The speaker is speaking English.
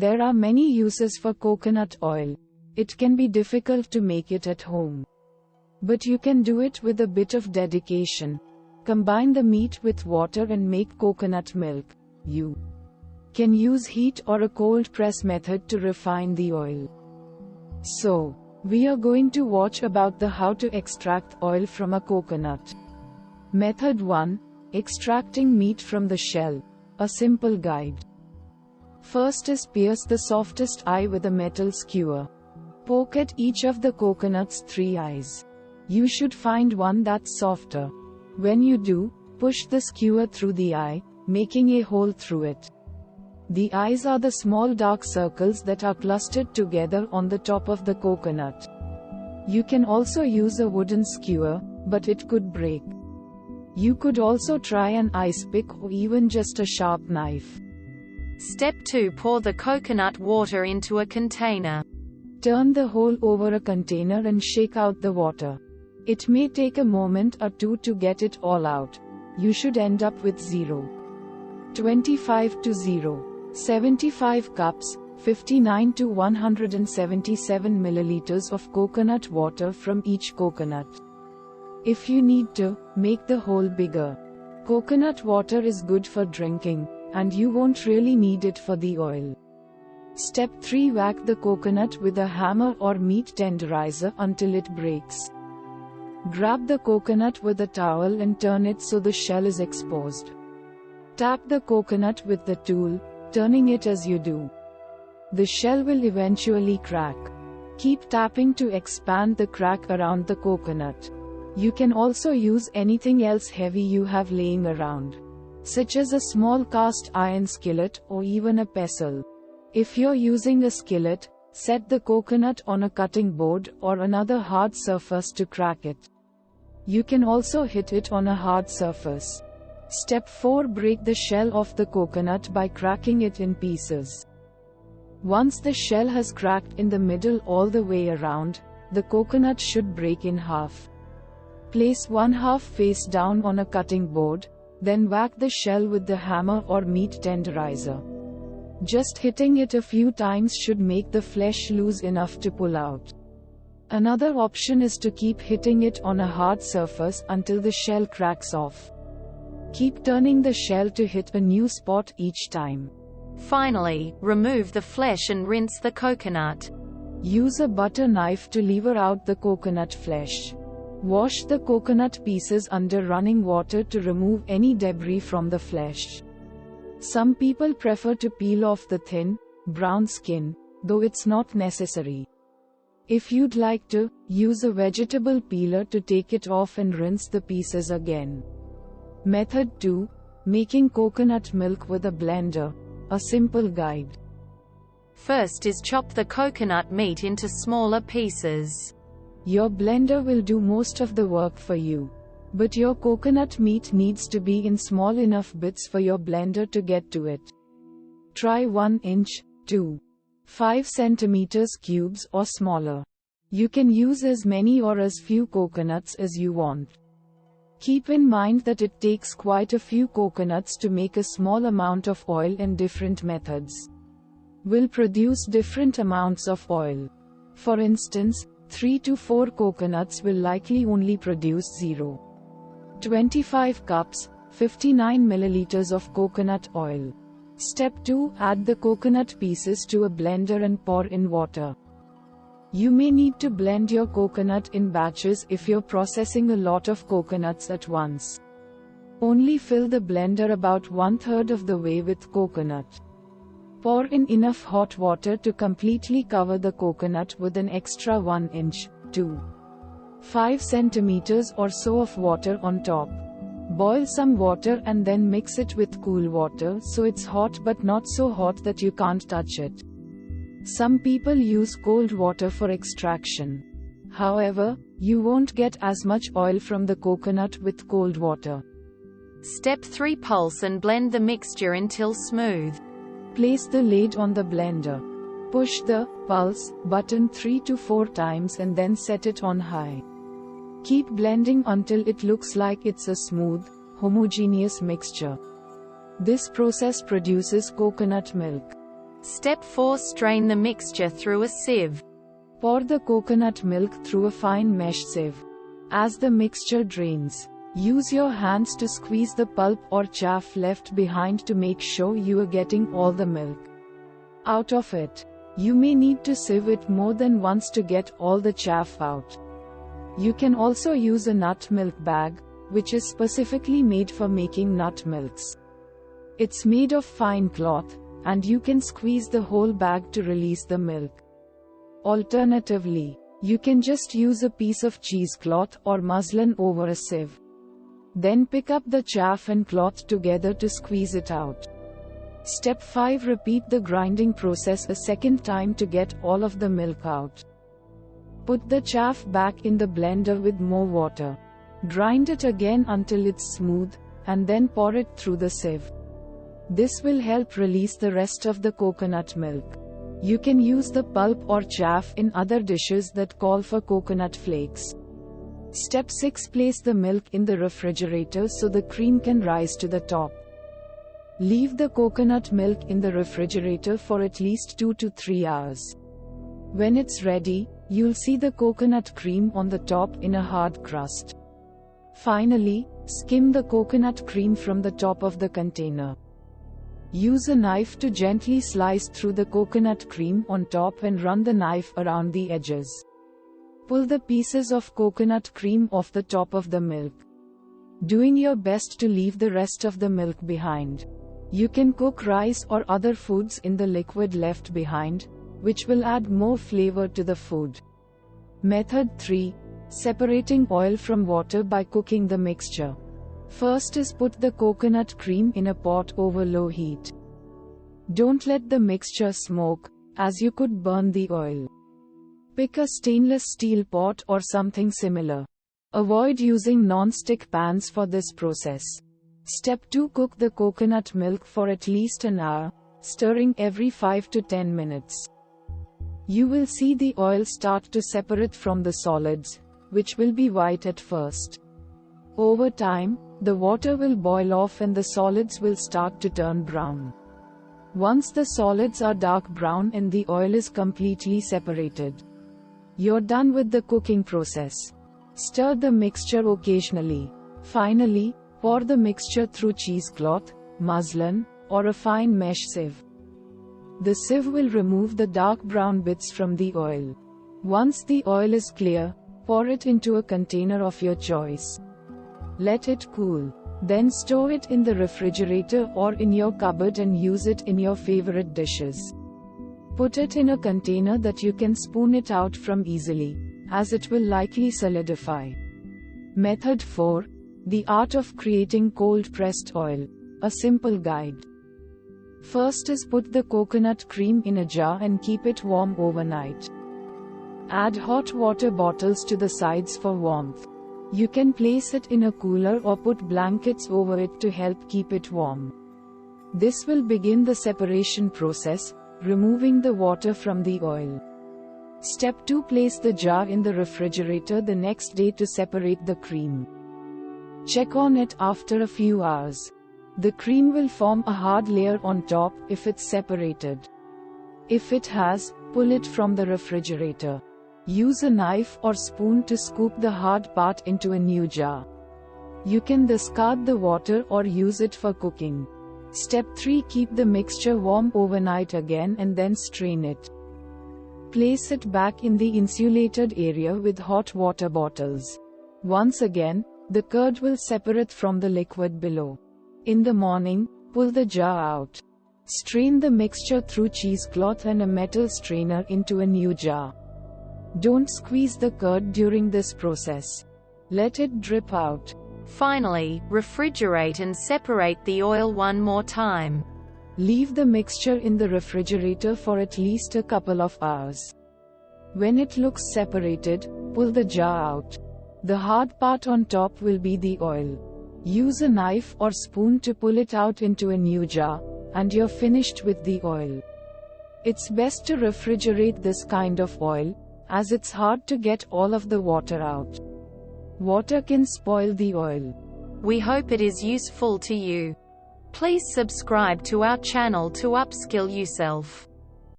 There are many uses for coconut oil. It can be difficult to make it at home. But you can do it with a bit of dedication. Combine the meat with water and make coconut milk. You can use heat or a cold press method to refine the oil. So, we are going to watch about the how to extract oil from a coconut. Method 1. Extracting meat from the shell. A simple guide. First is pierce the softest eye with a metal skewer. Poke at each of the coconut's 3 eyes. You should find one that's softer. When you do, push the skewer through the eye, making a hole through it. The eyes are the small dark circles that are clustered together on the top of the coconut. You can also use a wooden skewer, but it could break. You could also try an ice pick or even just a sharp knife. Step 2. Pour the coconut water into a container. Turn the whole over a container and shake out the water. It may take a moment or two to get it all out. You should end up with 0.25 to 0.75 cups, 59 to 177 milliliters of coconut water from each coconut. If you need to, make the hole bigger. Coconut water is good for drinking, and you won't really need it for the oil. Step 3. Whack the coconut with a hammer or meat tenderizer until it breaks. Grab the coconut with a towel and turn it so the shell is exposed. Tap the coconut with the tool, turning it as you do. The shell will eventually crack. Keep tapping to expand the crack around the coconut. You can also use anything else heavy you have laying around, such as a small cast iron skillet or even a pestle. If you're using a skillet, set the coconut on a cutting board or another hard surface to crack it. You can also hit it on a hard surface. Step 4. Break the shell of the coconut by cracking it in pieces. Once the shell has cracked in the middle all the way around, the coconut should break in half. Place one half face down on a cutting board, then whack the shell with the hammer or meat tenderizer. Just hitting it a few times should make the flesh loose enough to pull out. Another option is to keep hitting it on a hard surface until the shell cracks off. Keep turning the shell to hit a new spot each time. Finally, remove the flesh and rinse the coconut. Use a butter knife to lever out the coconut flesh. Wash the coconut pieces under running water to remove any debris from the flesh. Some people prefer to peel off the thin, brown skin, though it's not necessary. If you'd like to, use a vegetable peeler to take it off and rinse the pieces again. Method 2. Making coconut milk with a blender. A simple guide. First is chop the coconut meat into smaller pieces. Your blender will do most of the work for you. But your coconut meat needs to be in small enough bits for your blender to get to it. Try 1 inch, 2.5 centimeters cubes or smaller. You can use as many or as few coconuts as you want. Keep in mind that it takes quite a few coconuts to make a small amount of oil, and different methods will produce different amounts of oil. For instance, 3 to 4 coconuts will likely only produce 0.25 cups, 59 milliliters of coconut oil. Step 2. Add the coconut pieces to a blender and pour in water. You may need to blend your coconut in batches if you're processing a lot of coconuts at once. Only fill the blender about 1/3 of the way with coconut. Pour in enough hot water to completely cover the coconut with an extra 1 inch, 2.5 centimeters or so of water on top. Boil some water and then mix it with cool water so it's hot but not so hot that you can't touch it. Some people use cold water for extraction. However, you won't get as much oil from the coconut with cold water. Step 3. Pulse and blend the mixture until smooth. Place the lid on the blender. Push the pulse button 3 to 4 times and then set it on high. Keep blending until it looks like it's a smooth, homogeneous mixture. This process produces coconut milk. Step 4. Strain the mixture through a sieve. Pour the coconut milk through a fine mesh sieve. As the mixture drains, use your hands to squeeze the pulp or chaff left behind to make sure you are getting all the milk out of it. You may need to sieve it more than once to get all the chaff out. You can also use a nut milk bag, which is specifically made for making nut milks. It's made of fine cloth, and you can squeeze the whole bag to release the milk. Alternatively, you can just use a piece of cheesecloth or muslin over a sieve. Then pick up the chaff and cloth together to squeeze it out. Step 5. Repeat the grinding process a second time to get all of the milk out. Put the chaff back in the blender with more water. Grind it again until it's smooth, and then pour it through the sieve. This will help release the rest of the coconut milk. You can use the pulp or chaff in other dishes that call for coconut flakes. Step 6. Place the milk in the refrigerator so the cream can rise to the top. Leave the coconut milk in the refrigerator for at least 2 to 3 hours. When it's ready, you'll see the coconut cream on the top in a hard crust. Finally, skim the coconut cream from the top of the container. Use a knife to gently slice through the coconut cream on top and run the knife around the edges. Pull the pieces of coconut cream off the top of the milk, doing your best to leave the rest of the milk behind. You can cook rice or other foods in the liquid left behind, which will add more flavor to the food. Method 3. Separating oil from water by cooking the mixture. First is put the coconut cream in a pot over low heat. Don't let the mixture smoke, as you could burn the oil. Pick a stainless steel pot or something similar. Avoid using non-stick pans for this process. Step 2. Cook the coconut milk for at least an hour, stirring every 5 to 10 minutes. You will see the oil start to separate from the solids, which will be white at first. Over time, the water will boil off and the solids will start to turn brown. Once the solids are dark brown and the oil is completely separated, you're done with the cooking process. Stir the mixture occasionally. Finally, pour the mixture through cheesecloth, muslin, or a fine mesh sieve. The sieve will remove the dark brown bits from the oil. Once the oil is clear, pour it into a container of your choice. Let it cool. Then store it in the refrigerator or in your cupboard and use it in your favorite dishes. Put it in a container that you can spoon it out from easily, as it will likely solidify. Method 4. The art of creating cold-pressed oil. A simple guide. First is put the coconut cream in a jar and keep it warm overnight. Add hot water bottles to the sides for warmth. You can place it in a cooler or put blankets over it to help keep it warm. This will begin the separation process, removing the water from the oil. Step 2. Place the jar in the refrigerator the next day to separate the cream. Check on it after a few hours. The cream will form a hard layer on top if it's separated. If it has, pull it from the refrigerator. Use a knife or spoon to scoop the hard part into a new jar. You can discard the water or use it for cooking. Step 3. Keep the mixture warm overnight again and then strain it. Place it back in the insulated area with hot water bottles. Once again, the curd will separate from the liquid below. In the morning, pull the jar out. Strain the mixture through cheesecloth and a metal strainer into a new jar. Don't squeeze the curd during this process. Let it drip out. Finally, refrigerate and separate the oil one more time. Leave the mixture in the refrigerator for at least a couple of hours. When it looks separated, pull the jar out. The hard part on top will be the oil. Use a knife or spoon to pull it out into a new jar, and you're finished with the oil. It's best to refrigerate this kind of oil, as it's hard to get all of the water out. Water can spoil the oil. We hope it is useful to you. Please subscribe to our channel to upskill yourself.